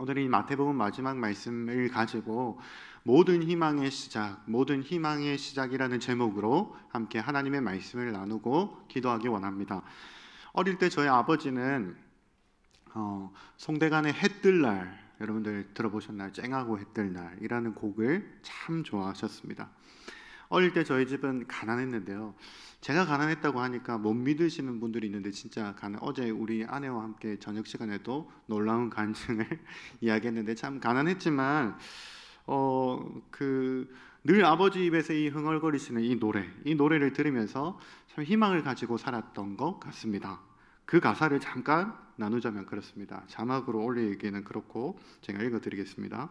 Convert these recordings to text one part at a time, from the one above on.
오늘 이 마태복음 마지막 말씀을 가지고 모든 희망의 시작, 모든 희망의 시작이라는 제목으로 함께 하나님의 말씀을 나누고 기도하기 원합니다. 어릴 때 저희 아버지는 송대관의 해 뜰 날, 여러분들 들어보셨나요? 쨍하고 해 뜰 날이라는 곡을 참 좋아하셨습니다. 어릴 때 저희 집은 가난했는데요. 제가 가난했다고 하니까 못 믿으시는 분들이 있는데 진짜 어제 우리 아내와 함께 저녁 시간에도 놀라운 간증을 이야기했는데 참 가난했지만 늘 아버지 입에서 이 흥얼거리시는 이 노래를 들으면서 참 희망을 가지고 살았던 것 같습니다. 그 가사를 잠깐 나누자면 그렇습니다. 자막으로 올리기는 그렇고 제가 읽어드리겠습니다.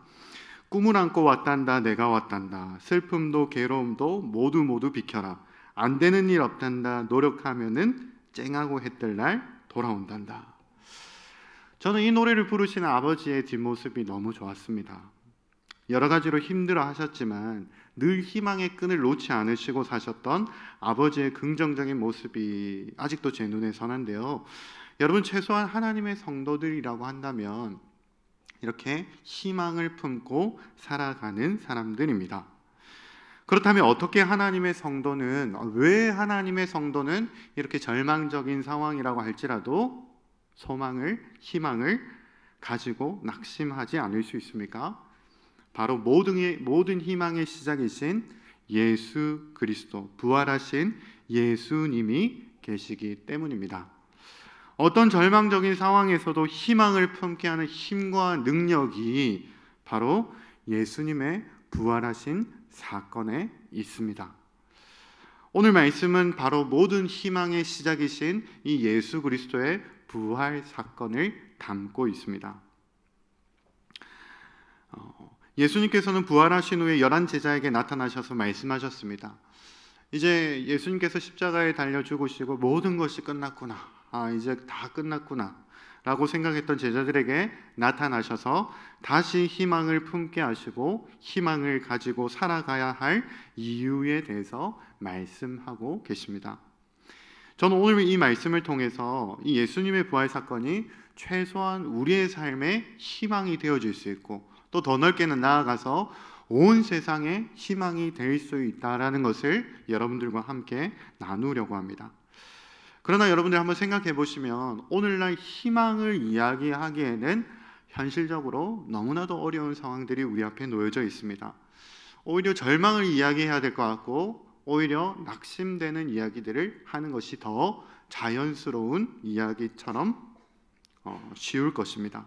꿈을 안고 왔단다 내가 왔단다 슬픔도 괴로움도 모두 비켜라 안 되는 일 없단다 노력하면은 쨍하고 해 뜰 날 돌아온단다. 저는 이 노래를 부르시는 아버지의 뒷모습이 너무 좋았습니다. 여러 가지로 힘들어 하셨지만 늘 희망의 끈을 놓지 않으시고 사셨던 아버지의 긍정적인 모습이 아직도 제 눈에 선한데요. 여러분 최소한 하나님의 성도들이라고 한다면 이렇게 희망을 품고 살아가는 사람들입니다. 그렇다면 왜 하나님의 성도는 이렇게 절망적인 상황이라고 할지라도 소망을, 희망을 가지고 낙심하지 않을 수 있습니까? 바로 모든 희망의 시작이신 예수 그리스도, 부활하신 예수님이 계시기 때문입니다. 어떤 절망적인 상황에서도 희망을 품게 하는 힘과 능력이 바로 예수님의 부활하신 사건에 있습니다. 오늘 말씀은 바로 모든 희망의 시작이신 이 예수 그리스도의 부활 사건을 담고 있습니다. 예수님께서는 부활하신 후에 11 제자에게 나타나셔서 말씀하셨습니다. 이제 예수님께서 십자가에 달려 죽으시고 모든 것이 끝났구나. 이제 다 끝났구나 라고 생각했던 제자들에게 나타나셔서 다시 희망을 품게 하시고 희망을 가지고 살아가야 할 이유에 대해서 말씀하고 계십니다. 저는 오늘 이 말씀을 통해서 이 예수님의 부활 사건이 최소한 우리의 삶에 희망이 되어질 수 있고 또 더 넓게는 나아가서 온 세상에 희망이 될 수 있다라는 것을 여러분들과 함께 나누려고 합니다. 그러나 여러분들 한번 생각해 보시면 오늘날 희망을 이야기하기에는 현실적으로 너무나도 어려운 상황들이 우리 앞에 놓여져 있습니다. 오히려 절망을 이야기해야 될 것 같고 오히려 낙심되는 이야기들을 하는 것이 더 자연스러운 이야기처럼 쉬울 것입니다.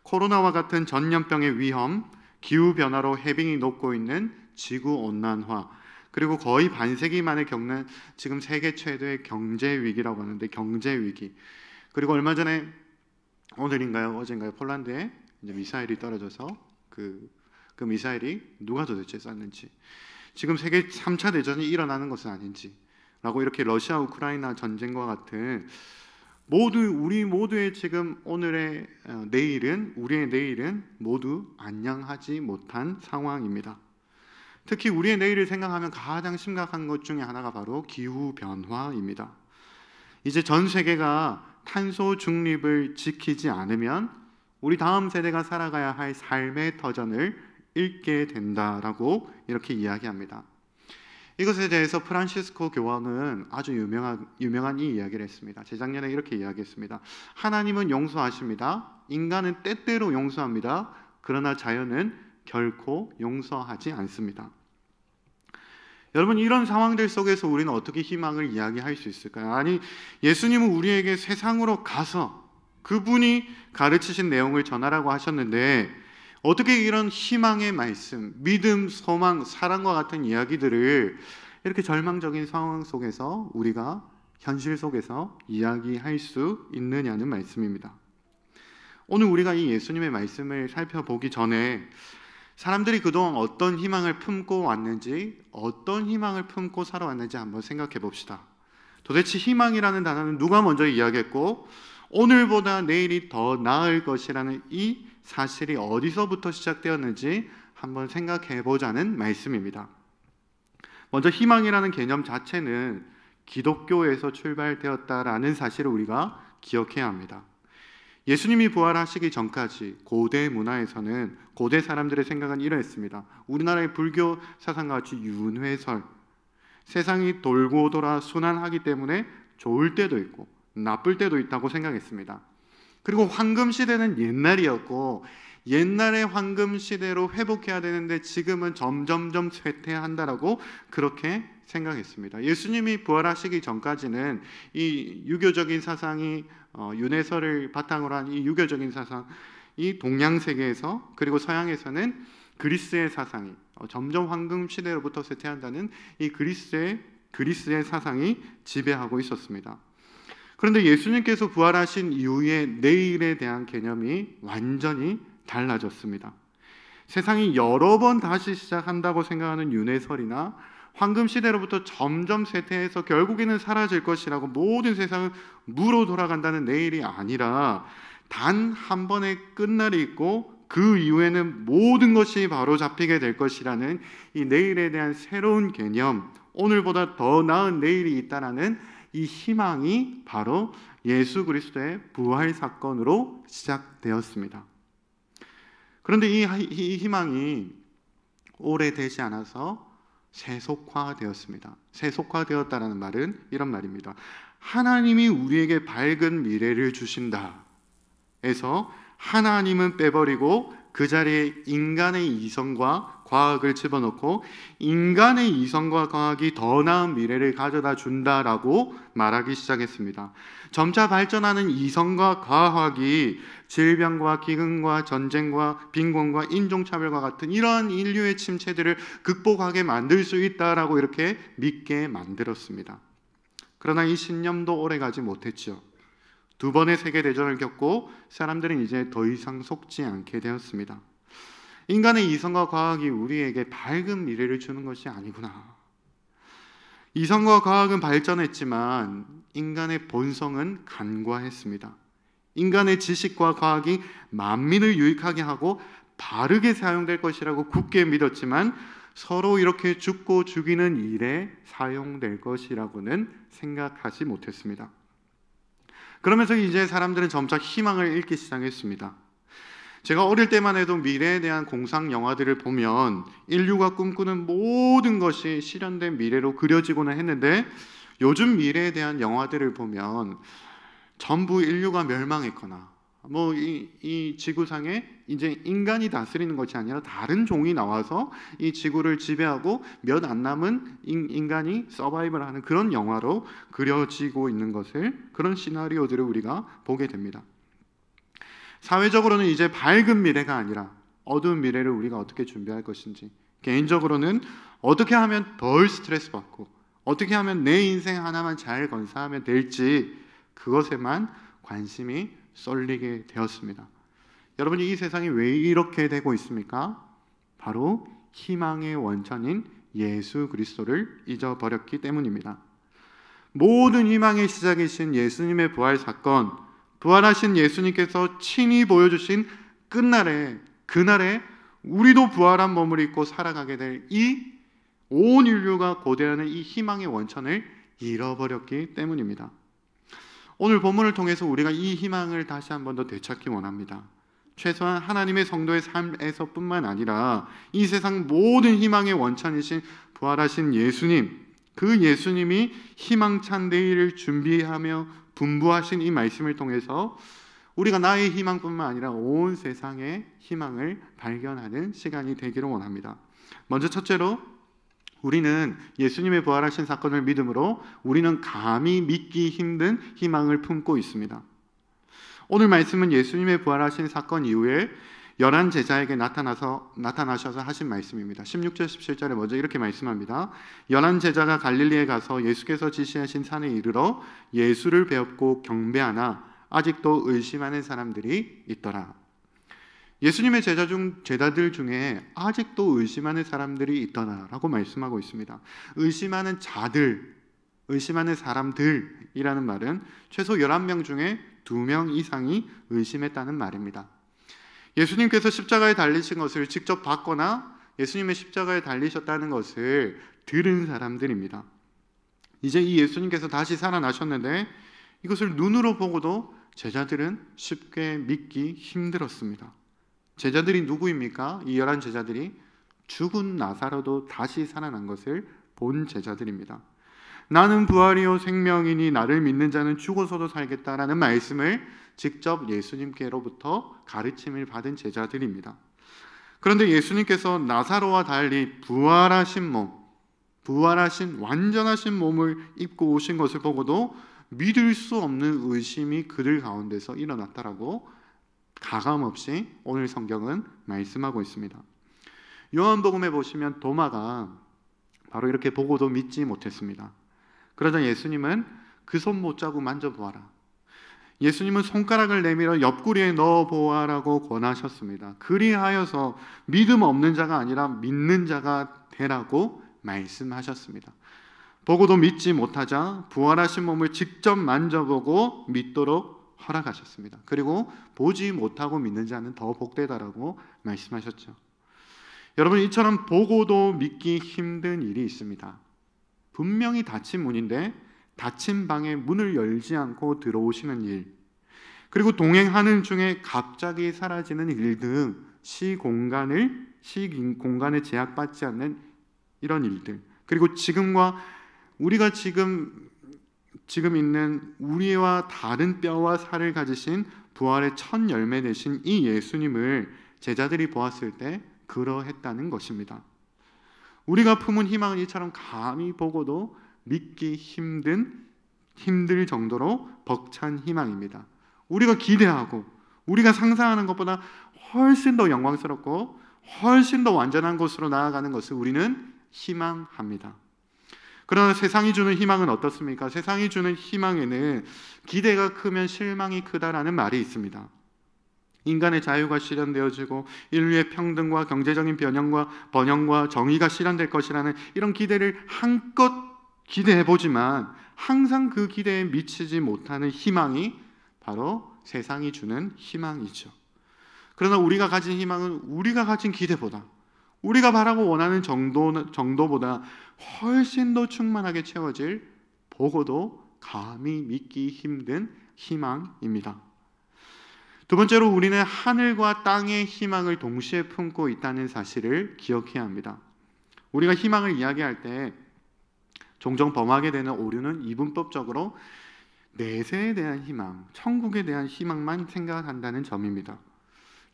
코로나와 같은 전염병의 위험, 기후변화로 해빙이 녹고 있는 지구온난화, 그리고 거의 반세기 만에 겪는 지금 세계 최대의 경제위기라고 하는데 경제위기, 그리고 얼마 전에 오늘인가요 어젠가요 폴란드에 이제 미사일이 떨어져서 그 미사일이 누가 도대체 쐈는지, 지금 세계 3차 대전이 일어나는 것은 아닌지 라고 이렇게 러시아 우크라이나 전쟁과 같은 우리 모두의 지금 우리의 내일은 모두 안녕하지 못한 상황입니다. 특히 우리의 내일을 생각하면 가장 심각한 것 중에 하나가 바로 기후변화입니다. 이제 전 세계가 탄소 중립을 지키지 않으면 우리 다음 세대가 살아가야 할 삶의 터전을 잃게 된다라고 이렇게 이야기합니다. 이것에 대해서 프란시스코 교황은 아주 유명한 이 이야기를 했습니다. 재작년에 이렇게 이야기했습니다. 하나님은 용서하십니다. 인간은 때때로 용서합니다. 그러나 자연은 결코 용서하지 않습니다. 여러분, 이런 상황들 속에서 우리는 어떻게 희망을 이야기할 수 있을까요? 아니, 예수님은 우리에게 세상으로 가서 그분이 가르치신 내용을 전하라고 하셨는데 어떻게 이런 희망의 말씀, 믿음, 소망, 사랑과 같은 이야기들을 이렇게 절망적인 상황 속에서 우리가 현실 속에서 이야기할 수 있느냐는 말씀입니다. 오늘 우리가 이 예수님의 말씀을 살펴보기 전에 사람들이 그동안 어떤 희망을 품고 왔는지, 어떤 희망을 품고 살아왔는지 한번 생각해 봅시다. 도대체 희망이라는 단어는 누가 먼저 이야기했고 오늘보다 내일이 더 나을 것이라는 이 사실이 어디서부터 시작되었는지 한번 생각해 보자는 말씀입니다. 먼저 희망이라는 개념 자체는 기독교에서 출발되었다라는 사실을 우리가 기억해야 합니다. 예수님이 부활하시기 전까지 고대 문화에서는, 고대 사람들의 생각은 이러했습니다. 우리나라의 불교 사상과 같이 윤회설, 세상이 돌고 돌아 순환하기 때문에 좋을 때도 있고 나쁠 때도 있다고 생각했습니다. 그리고 황금시대는 옛날이었고 옛날의 황금시대로 회복해야 되는데 지금은 점점점 쇠퇴한다라고 그렇게 생각했습니다. 예수님이 부활하시기 전까지는 이 유교적인 사상이 윤회설을 바탕으로 한 이 유교적인 사상이 동양세계에서, 그리고 서양에서는 그리스의 사상이 점점 황금시대로부터 쇠퇴한다는 이 그리스의 사상이 지배하고 있었습니다. 그런데 예수님께서 부활하신 이후에 내일에 대한 개념이 완전히 달라졌습니다. 세상이 여러 번 다시 시작한다고 생각하는 윤회설이나 황금시대로부터 점점 쇠퇴해서 결국에는 사라질 것이라고 모든 세상은 무로 돌아간다는 내일이 아니라 단 한 번의 끝날이 있고 그 이후에는 모든 것이 바로 잡히게 될 것이라는 이 내일에 대한 새로운 개념, 오늘보다 더 나은 내일이 있다라는 이 희망이 바로 예수 그리스도의 부활 사건으로 시작되었습니다. 그런데 이 희망이 오래되지 않아서 세속화되었습니다. 세속화되었다는 말은 이런 말입니다. 하나님이 우리에게 밝은 미래를 주신다 에서 하나님은 빼버리고 그 자리에 인간의 이성과 과학을 집어넣고 인간의 이성과 과학이 더 나은 미래를 가져다 준다라고 말하기 시작했습니다. 점차 발전하는 이성과 과학이 질병과 기근과 전쟁과 빈곤과 인종차별과 같은 이러한 인류의 침체들을 극복하게 만들 수 있다라고 이렇게 믿게 만들었습니다. 그러나 이 신념도 오래가지 못했죠. 두 번의 세계대전을 겪고 사람들은 이제 더 이상 속지 않게 되었습니다. 인간의 이성과 과학이 우리에게 밝은 미래를 주는 것이 아니구나. 이성과 과학은 발전했지만 인간의 본성은 간과했습니다. 인간의 지식과 과학이 만민을 유익하게 하고 바르게 사용될 것이라고 굳게 믿었지만 서로 이렇게 죽고 죽이는 일에 사용될 것이라고는 생각하지 못했습니다. 그러면서 이제 사람들은 점차 희망을 잃기 시작했습니다. 제가 어릴 때만 해도 미래에 대한 공상 영화들을 보면 인류가 꿈꾸는 모든 것이 실현된 미래로 그려지고는 했는데 요즘 미래에 대한 영화들을 보면 전부 인류가 멸망했거나 이 지구상에 이제 인간이 다스리는 것이 아니라 다른 종이 나와서 이 지구를 지배하고 몇 안 남은 인간이 서바이벌하는 그런 영화로 그려지고 있는 것을, 그런 시나리오들을 우리가 보게 됩니다. 사회적으로는 이제 밝은 미래가 아니라 어두운 미래를 우리가 어떻게 준비할 것인지, 개인적으로는 어떻게 하면 덜 스트레스 받고 어떻게 하면 내 인생 하나만 잘 건사하면 될지 그것에만 관심이 쏠리게 되었습니다. 여러분이 이 세상이 왜 이렇게 되고 있습니까? 바로 희망의 원천인 예수 그리스도를 잊어버렸기 때문입니다. 모든 희망의 시작이신 예수님의 부활 사건, 부활하신 예수님께서 친히 보여주신 그날에 우리도 부활한 몸을 입고 살아가게 될 이 온 인류가 고대하는 이 희망의 원천을 잃어버렸기 때문입니다. 오늘 본문을 통해서 우리가 이 희망을 다시 한 번 더 되찾기 원합니다. 최소한 하나님의 성도의 삶에서뿐만 아니라 이 세상 모든 희망의 원천이신 부활하신 예수님, 그 예수님이 희망찬 내일을 준비하며 분부하신 이 말씀을 통해서 우리가 나의 희망뿐만 아니라 온 세상의 희망을 발견하는 시간이 되기를 원합니다. 먼저 첫째로 우리는 예수님의 부활하신 사건을 믿음으로 우리는 감히 믿기 힘든 희망을 품고 있습니다. 오늘 말씀은 예수님의 부활하신 사건 이후에 11 제자에게 나타나셔서 하신 말씀입니다. 16절 17절에 먼저 이렇게 말씀합니다. 11 제자가 갈릴리에 가서 예수께서 지시하신 산에 이르러 예수를 배웠고 경배하나 아직도 의심하는 사람들이 있더라. 예수님의 제자들 중에 아직도 의심하는 사람들이 있더라라고 말씀하고 있습니다. 의심하는 자들, 의심하는 사람들이라는 말은 최소 11명 중에 2명 이상이 의심했다는 말입니다. 예수님께서 십자가에 달리신 것을 직접 봤거나 예수님의 십자가에 달리셨다는 것을 들은 사람들입니다. 이제 이 예수님께서 다시 살아나셨는데 이것을 눈으로 보고도 제자들은 쉽게 믿기 힘들었습니다. 제자들이 누구입니까? 이 11 제자들이 죽은 나사로도 다시 살아난 것을 본 제자들입니다. 나는 부활이요 생명이니 나를 믿는 자는 죽어서도 살겠다라는 말씀을 직접 예수님께로부터 가르침을 받은 제자들입니다. 그런데 예수님께서 나사로와 달리 부활하신 몸, 부활하신 완전하신 몸을 입고 오신 것을 보고도 믿을 수 없는 의심이 그들 가운데서 일어났다라고 가감없이 오늘 성경은 말씀하고 있습니다. 요한복음에 보시면 도마가 바로 이렇게 보고도 믿지 못했습니다. 그러자 예수님은 그 손 못 자고 만져보아라. 예수님은 손가락을 내밀어 옆구리에 넣어보아라고 권하셨습니다. 그리하여서 믿음 없는 자가 아니라 믿는 자가 되라고 말씀하셨습니다. 보고도 믿지 못하자 부활하신 몸을 직접 만져보고 믿도록 허락하셨습니다. 그리고 보지 못하고 믿는 자는 더 복되다라고 말씀하셨죠. 여러분, 이처럼 보고도 믿기 힘든 일이 있습니다. 분명히 닫힌 문인데 닫힌 방에 문을 열지 않고 들어오시는 일, 그리고 동행하는 중에 갑자기 사라지는 일 등 시공간에 제약받지 않는 이런 일들, 그리고 지금과 우리가 지금 있는 우리와 다른 뼈와 살을 가지신 부활의 첫 열매 되신 이 예수님을 제자들이 보았을 때 그러했다는 것입니다. 우리가 품은 희망은 이처럼 감히 보고도 믿기 힘들 정도로 벅찬 희망입니다. 우리가 기대하고 우리가 상상하는 것보다 훨씬 더 영광스럽고 훨씬 더 완전한 곳으로 나아가는 것을 우리는 희망합니다. 그러나 세상이 주는 희망은 어떻습니까? 세상이 주는 희망에는 기대가 크면 실망이 크다라는 말이 있습니다. 인간의 자유가 실현되어지고 인류의 평등과 경제적인 번영과 정의가 실현될 것이라는 이런 기대를 한껏 기대해보지만 항상 그 기대에 미치지 못하는 희망이 바로 세상이 주는 희망이죠. 그러나 우리가 가진 희망은 우리가 가진 기대보다, 우리가 바라고 원하는 정도보다 훨씬 더 충만하게 채워질 보고도 감히 믿기 힘든 희망입니다. 두 번째로 우리는 하늘과 땅의 희망을 동시에 품고 있다는 사실을 기억해야 합니다. 우리가 희망을 이야기할 때 종종 범하게 되는 오류는 이분법적으로 내세에 대한 희망, 천국에 대한 희망만 생각한다는 점입니다.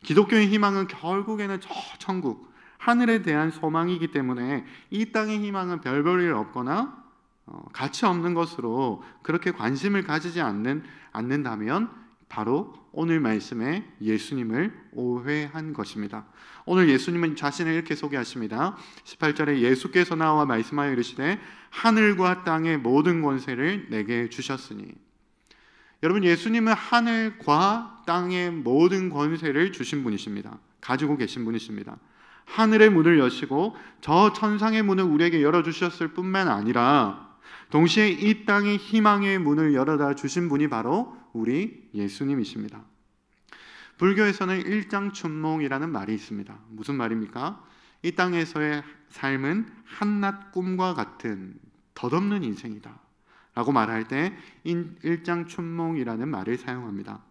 기독교의 희망은 결국에는 저 천국, 하늘에 대한 소망이기 때문에 이 땅의 희망은 별 볼 일 없거나 가치 없는 것으로 그렇게 관심을 가지지 않는다면 바로 오늘 말씀에 예수님을 오해한 것입니다. 오늘 예수님은 자신을 이렇게 소개하십니다. 18절에 예수께서 나와 말씀하여 이르시되 하늘과 땅의 모든 권세를 내게 주셨으니. 여러분, 예수님은 하늘과 땅의 모든 권세를 주신 분이십니다. 가지고 계신 분이십니다. 하늘의 문을 여시고 저 천상의 문을 우리에게 열어주셨을 뿐만 아니라 동시에 이 땅의 희망의 문을 열어다 주신 분이 바로 우리 예수님이십니다. 불교에서는 일장춘몽이라는 말이 있습니다. 무슨 말입니까? 이 땅에서의 삶은 한낱 꿈과 같은 덧없는 인생이다 라고 말할 때 일장춘몽이라는 말을 사용합니다.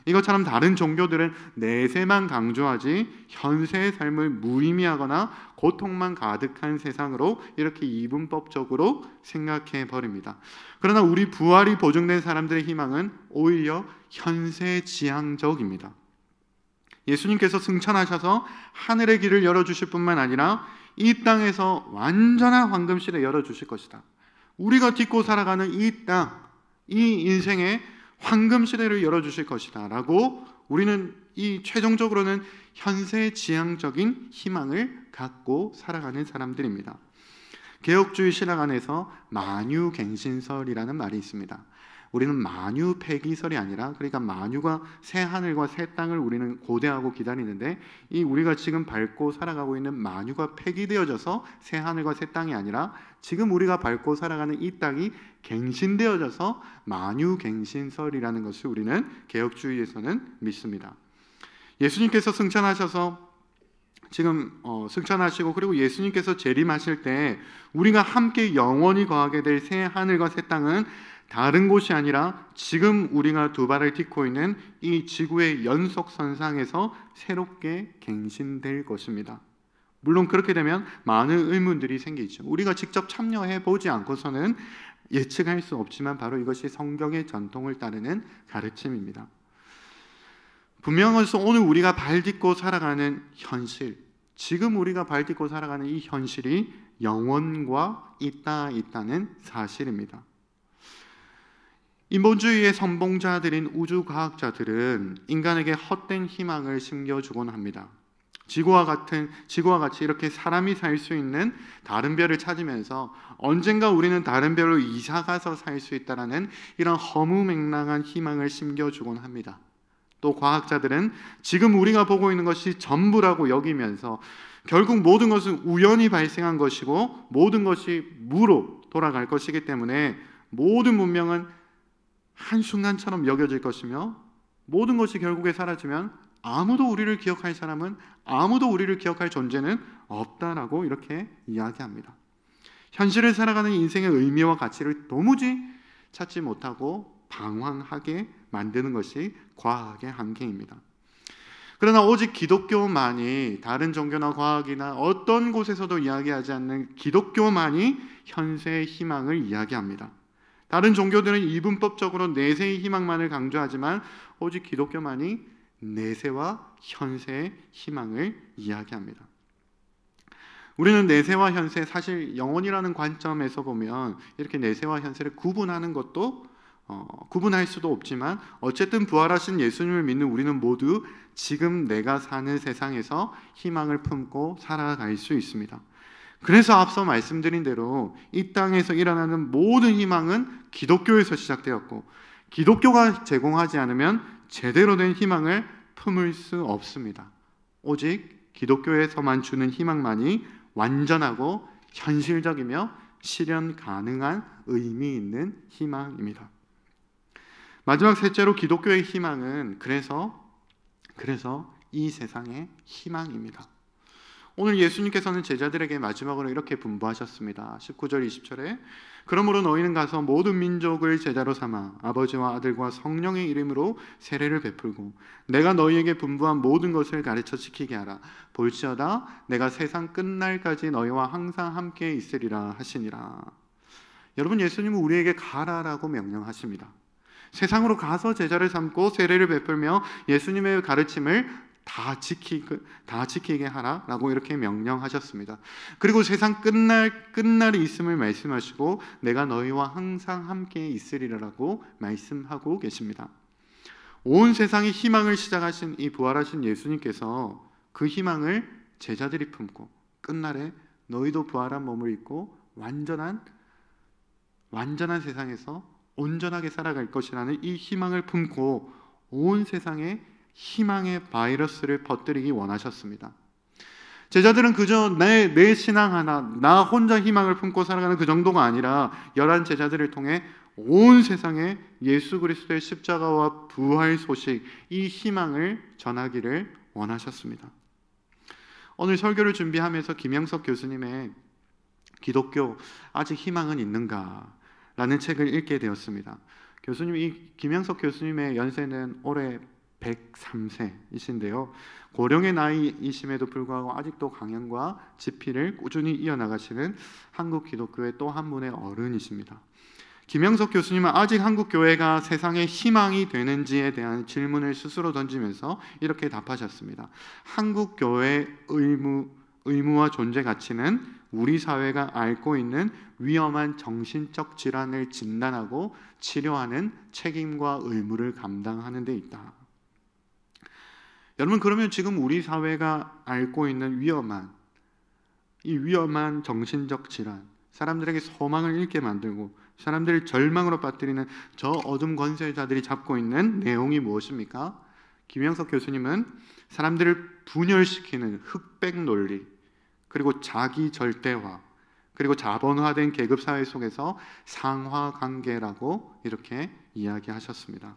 이것처럼 다른 종교들은 내세만 강조하지 현세의 삶을 무의미하거나 고통만 가득한 세상으로 이렇게 이분법적으로 생각해 버립니다. 그러나 우리 부활이 보증된 사람들의 희망은 오히려 현세지향적입니다. 예수님께서 승천하셔서 하늘의 길을 열어주실 뿐만 아니라 이 땅에서 완전한 황금실에 열어주실 것이다. 우리가 딛고 살아가는 이 땅, 이 인생의 황금시대를 열어주실 것이다 라고 우리는 이 최종적으로는 현세지향적인 희망을 갖고 살아가는 사람들입니다. 개혁주의 신학 안에서 만유갱신설이라는 말이 있습니다. 우리는 만유폐기설이 아니라, 그러니까 만유가 새 하늘과 새 땅을 우리는 고대하고 기다리는데, 이 우리가 지금 밟고 살아가고 있는 만유가 폐기되어져서 새 하늘과 새 땅이 아니라 지금 우리가 밟고 살아가는 이 땅이 갱신되어져서 만유갱신설이라는 것을 우리는 개혁주의에서는 믿습니다. 예수님께서 승천하셔서 지금 승천하시고 그리고 예수님께서 재림하실 때 우리가 함께 영원히 거하게 될 새 하늘과 새 땅은 다른 곳이 아니라 지금 우리가 두 발을 딛고 있는 이 지구의 연속선상에서 새롭게 갱신될 것입니다. 물론 그렇게 되면 많은 의문들이 생기죠. 우리가 직접 참여해 보지 않고서는 예측할 수 없지만 바로 이것이 성경의 전통을 따르는 가르침입니다. 분명한 것은 오늘 우리가 발 딛고 살아가는 현실, 지금 우리가 발 딛고 살아가는 이 현실이 영원과 있다는 사실입니다. 인본주의의 선봉자들인 우주과학자들은 인간에게 헛된 희망을 심겨주곤 합니다. 지구와 같이 이렇게 사람이 살 수 있는 다른 별을 찾으면서 언젠가 우리는 다른 별로 이사가서 살 수 있다라는 이런 허무맹랑한 희망을 심겨주곤 합니다. 또 과학자들은 지금 우리가 보고 있는 것이 전부라고 여기면서 결국 모든 것은 우연히 발생한 것이고 모든 것이 무로 돌아갈 것이기 때문에 모든 문명은 한순간처럼 여겨질 것이며 모든 것이 결국에 사라지면 아무도 우리를 기억할 사람은, 아무도 우리를 기억할 존재는 없다라고 이렇게 이야기합니다. 현실을 살아가는 인생의 의미와 가치를 도무지 찾지 못하고 방황하게 만드는 것이 과학의 한계입니다. 그러나 오직 기독교만이, 다른 종교나 과학이나 어떤 곳에서도 이야기하지 않는 기독교만이 현세의 희망을 이야기합니다. 다른 종교들은 이분법적으로 내세의 희망만을 강조하지만 오직 기독교만이 내세와 현세의 희망을 이야기합니다. 우리는 내세와 현세, 사실 영혼이라는 관점에서 보면 이렇게 내세와 현세를 구분하는 것도 구분할 수도 없지만 어쨌든 부활하신 예수님을 믿는 우리는 모두 지금 내가 사는 세상에서 희망을 품고 살아갈 수 있습니다. 그래서 앞서 말씀드린 대로 이 땅에서 일어나는 모든 희망은 기독교에서 시작되었고 기독교가 제공하지 않으면 제대로 된 희망을 품을 수 없습니다. 오직 기독교에서만 주는 희망만이 완전하고 현실적이며 실현 가능한 의미 있는 희망입니다. 마지막 셋째로 기독교의 희망은 그래서 이 세상의 희망입니다. 오늘 예수님께서는 제자들에게 마지막으로 이렇게 분부하셨습니다. 19절 20절에 그러므로 너희는 가서 모든 민족을 제자로 삼아 아버지와 아들과 성령의 이름으로 세례를 베풀고 내가 너희에게 분부한 모든 것을 가르쳐 지키게 하라. 볼지어다 내가 세상 끝날까지 너희와 항상 함께 있으리라 하시니라. 여러분, 예수님은 우리에게 가라라고 명령하십니다. 세상으로 가서 제자를 삼고 세례를 베풀며 예수님의 가르침을 다 지키게 하라라고 이렇게 명령하셨습니다. 그리고 세상 끝날이 있음을 말씀하시고 내가 너희와 항상 함께 있으리라고 말씀하고 계십니다. 온 세상의 희망을 시작하신 이 부활하신 예수님께서 그 희망을 제자들이 품고 끝날에 너희도 부활한 몸을 입고 완전한 세상에서 온전하게 살아갈 것이라는 이 희망을 품고 온 세상에 희망의 바이러스를 퍼뜨리기 원하셨습니다. 제자들은 그저 내 신앙 하나, 나 혼자 희망을 품고 살아가는 그 정도가 아니라 11 제자들을 통해 온 세상에 예수 그리스도의 십자가와 부활 소식, 이 희망을 전하기를 원하셨습니다. 오늘 설교를 준비하면서 김영석 교수님의 기독교 아직 희망은 있는가? 라는 책을 읽게 되었습니다. 이 김영석 교수님의 연세는 올해 103세이신데요. 고령의 나이이심에도 불구하고 아직도 강연과 집필을 꾸준히 이어나가시는 한국 기독교의 또 한 분의 어른이십니다. 김영석 교수님은 아직 한국 교회가 세상의 희망이 되는지에 대한 질문을 스스로 던지면서 이렇게 답하셨습니다. 한국 교회의 의무와 존재 가치는 우리 사회가 앓고 있는 위험한 정신적 질환을 진단하고 치료하는 책임과 의무를 감당하는 데 있다. 여러분, 그러면 지금 우리 사회가 앓고 있는 위험한 정신적 질환, 사람들에게 소망을 잃게 만들고 사람들을 절망으로 빠뜨리는 저 어둠 권세자들이 잡고 있는 내용이 무엇입니까? 김영석 교수님은 사람들을 분열시키는 흑백 논리, 그리고 자기 절대화, 그리고 자본화된 계급사회 속에서 상하관계라고 이렇게 이야기하셨습니다.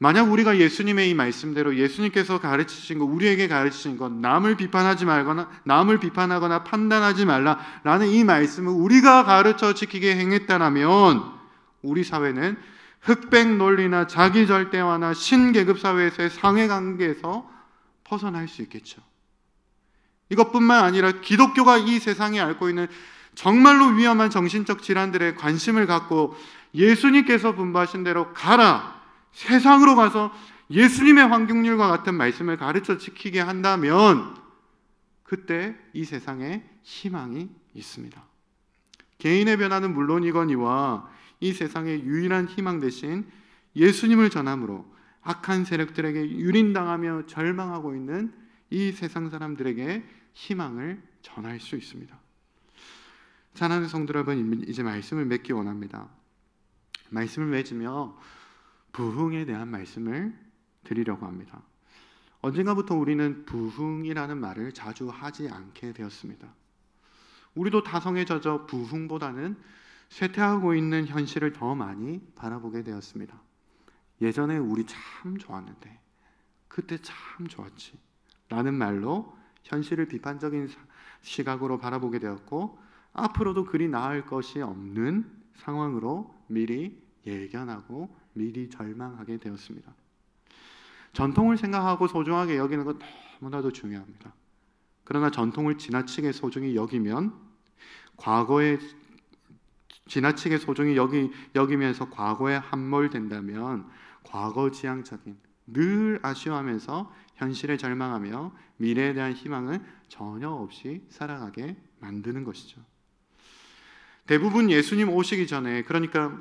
만약 우리가 예수님의 이 말씀대로 예수님께서 가르치신 것, 우리에게 가르치신 것, 남을 비판하거나 판단하지 말라라는 이 말씀을 우리가 가르쳐 지키게 행했다라면 우리 사회는 흑백 논리나 자기 절대화나 신계급 사회에서의 상해관계에서 벗어날 수 있겠죠. 이것뿐만 아니라 기독교가 이 세상에 앓고 있는 정말로 위험한 정신적 질환들에 관심을 갖고 예수님께서 분부하신 대로 가라, 세상으로 가서 예수님의 황금률과 같은 말씀을 가르쳐 지키게 한다면 그때 이 세상에 희망이 있습니다. 개인의 변화는 물론이거니와 이 세상의 유일한 희망 대신 예수님을 전함으로 악한 세력들에게 유린당하며 절망하고 있는 이 세상 사람들에게 희망을 전할 수 있습니다. 사랑하는 성도 여러분, 이제 말씀을 맺기 원합니다. 말씀을 맺으며 부흥에 대한 말씀을 드리려고 합니다. 언젠가부터 우리는 부흥이라는 말을 자주 하지 않게 되었습니다. 우리도 다성에 젖어 부흥보다는 쇠퇴하고 있는 현실을 더 많이 바라보게 되었습니다. 예전에 우리 참 좋았는데, 그때 참 좋았지 라는 말로 현실을 비판적인 시각으로 바라보게 되었고, 앞으로도 그리 나을 것이 없는 상황으로 미리 예견하고 미리 절망하게 되었습니다. 전통을 생각하고 소중하게 여기는 건 너무나도 중요합니다. 그러나 전통을 지나치게 소중히 여기면, 과거에 지나치게 소중히 여기면서 과거에 함몰된다면 과거지향적인, 늘 아쉬워하면서 현실에 절망하며 미래에 대한 희망은 전혀 없이 살아가게 만드는 것이죠. 대부분 예수님 오시기 전에, 그러니까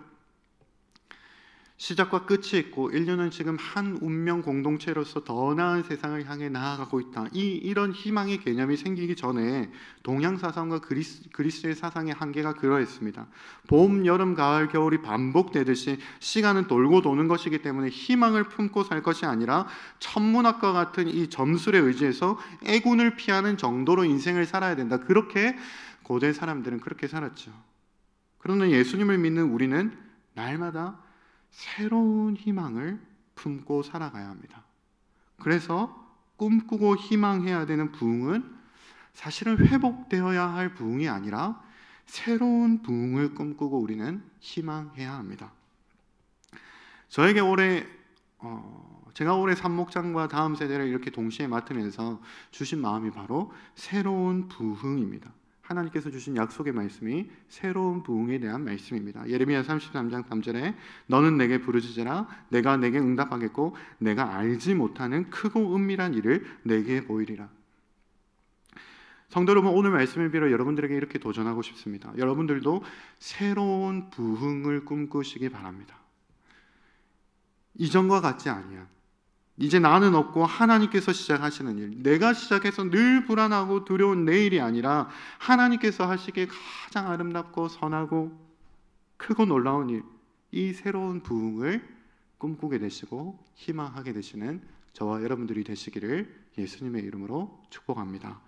시작과 끝이 있고 인류는 지금 한 운명 공동체로서 더 나은 세상을 향해 나아가고 있다, 이런 희망의 개념이 생기기 전에 동양 사상과 그리스의 사상의 한계가 그러했습니다. 봄, 여름, 가을, 겨울이 반복되듯이 시간은 돌고 도는 것이기 때문에 희망을 품고 살 것이 아니라 천문학과 같은 이 점술에 의지해서 애군을 피하는 정도로 인생을 살아야 된다, 그렇게 고대 사람들은 그렇게 살았죠. 그러나 예수님을 믿는 우리는 날마다 새로운 희망을 품고 살아가야 합니다. 그래서 꿈꾸고 희망해야 되는 부흥은 사실은 회복되어야 할 부흥이 아니라 새로운 부흥을 꿈꾸고 우리는 희망해야 합니다. 제가 올해 산목장과 다음 세대를 이렇게 동시에 맡으면서 주신 마음이 바로 새로운 부흥입니다. 하나님께서 주신 약속의 말씀이 새로운 부흥에 대한 말씀입니다. 예레미야 33장 3절에 너는 내게 부르짖으라 내가 내게 응답하겠고 내가 알지 못하는 크고 은밀한 일을 내게 보이리라. 성도 여러분, 오늘 말씀을 빌어 여러분들에게 이렇게 도전하고 싶습니다. 여러분들도 새로운 부흥을 꿈꾸시기 바랍니다. 이전과 같지 아니한, 이제 나는 없고 하나님께서 시작하시는 일, 내가 시작해서 늘 불안하고 두려운 내일이 아니라 하나님께서 하시기에 가장 아름답고 선하고 크고 놀라운 일, 이 새로운 부흥을 꿈꾸게 되시고 희망하게 되시는 저와 여러분들이 되시기를 예수님의 이름으로 축복합니다.